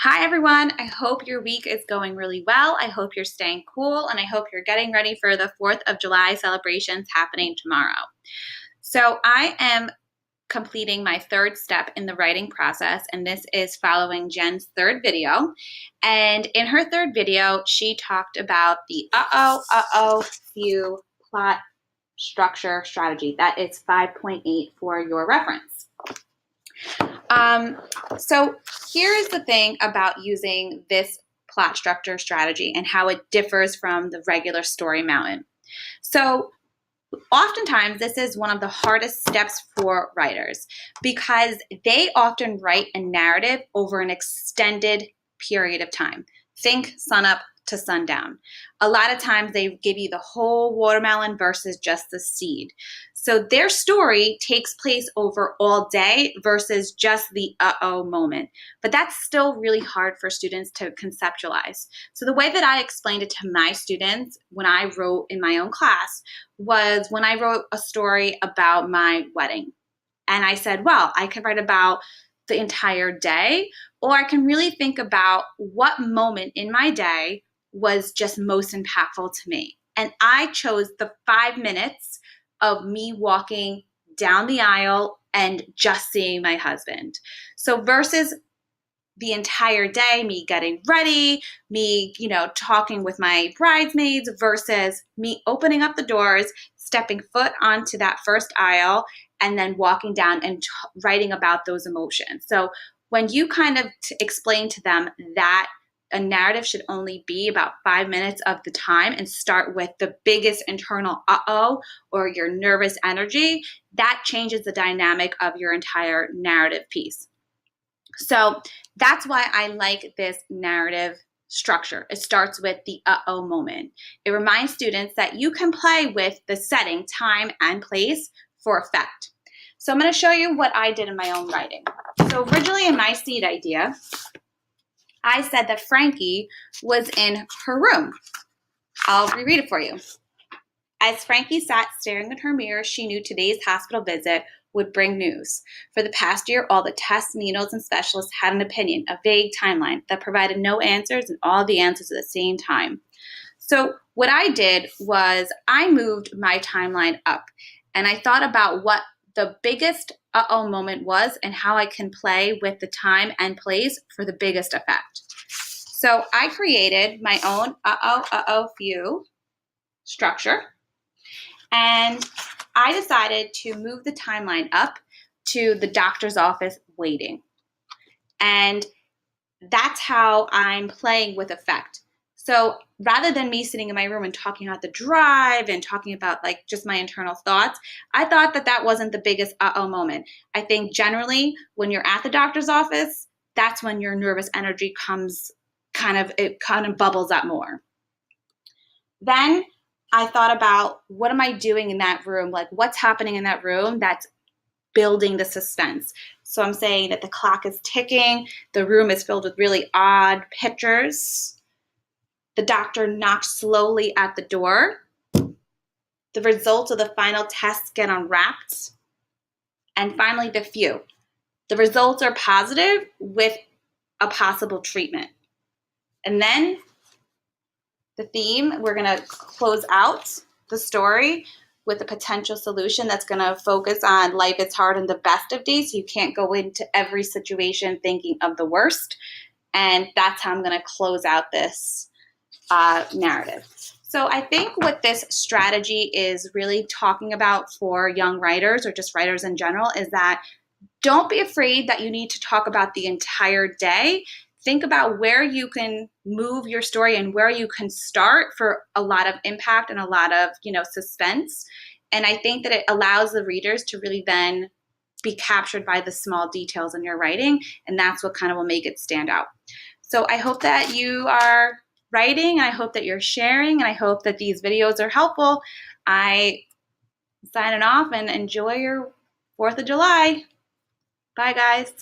Hi everyone, I hope your week is going really well. I hope you're staying cool and I hope you're getting ready for the 4th of July celebrations happening tomorrow. So I am completing my third step in the writing process, and this is following Jen's third video. And in her third video, she talked about the few plot structure strategy. That is 5.8 for your reference. So here is the thing about using this plot structure strategy and how it differs from the regular story mountain. So oftentimes this is one of the hardest steps for writers because they often write a narrative over an extended period of time. Think sunup to sundown. A lot of times they give you the whole watermelon versus just the seed. So their story takes place over all day versus just the moment. But that's still really hard for students to conceptualize. So the way that I explained it to my students when I wrote in my own class was when I wrote a story about my wedding. And I said, well, I could write about the entire day, or I can really think about what moment in my day was just most impactful to me. And I chose the 5 minutes of me walking down the aisle and just seeing my husband. So versus the entire day, me getting ready, me, talking with my bridesmaids versus me opening up the doors, stepping foot onto that first aisle, and then walking down and writing about those emotions. So when you kind of explain to them that a narrative should only be about 5 minutes of the time and start with the biggest internal or your nervous energy, that changes the dynamic of your entire narrative piece. So that's why I like this narrative structure. It starts with the moment. It reminds students that you can play with the setting, time, and place for effect. So I'm going to show you what I did in my own writing. So originally in my seed idea, I said that Frankie was in her room. I'll reread it for you. As Frankie sat staring at her mirror, she knew today's hospital visit would bring news. For the past year, all the tests, needles, and specialists had an opinion, a vague timeline that provided no answers and all the answers at the same time. So what I did was I moved my timeline up, and I thought about what the biggest moment was and how I can play with the time and place for the biggest effect. So I created my own few structure, and I decided to move the timeline up to the doctor's office waiting. And that's how I'm playing with effect. So rather than me sitting in my room and talking about the drive and talking about like just my internal thoughts, I thought that that wasn't the biggest moment. I think generally when you're at the doctor's office, that's when your nervous energy it kind of bubbles up more. Then I thought about what am I doing in that room? Like what's happening in that room that's building the suspense. So I'm saying that the clock is ticking. The room is filled with really odd pictures. The doctor knocks slowly at the door. The results of the final tests get unwrapped. And finally, the few. The results are positive with a possible treatment. And then the theme, we're going to close out the story with a potential solution that's going to focus on life is hard and the best of days. So you can't go into every situation thinking of the worst. And that's how I'm going to close out this narrative. So I think what this strategy is really talking about for young writers or just writers in general is that don't be afraid that you need to talk about the entire day. Think about where you can move your story and where you can start for a lot of impact and a lot of, suspense. And I think that it allows the readers to really then be captured by the small details in your writing. And that's what kind of will make it stand out. So I hope that you are writing. I hope that you're sharing. And I hope that these videos are helpful. I signing off and enjoy your 4th of July. Bye, guys.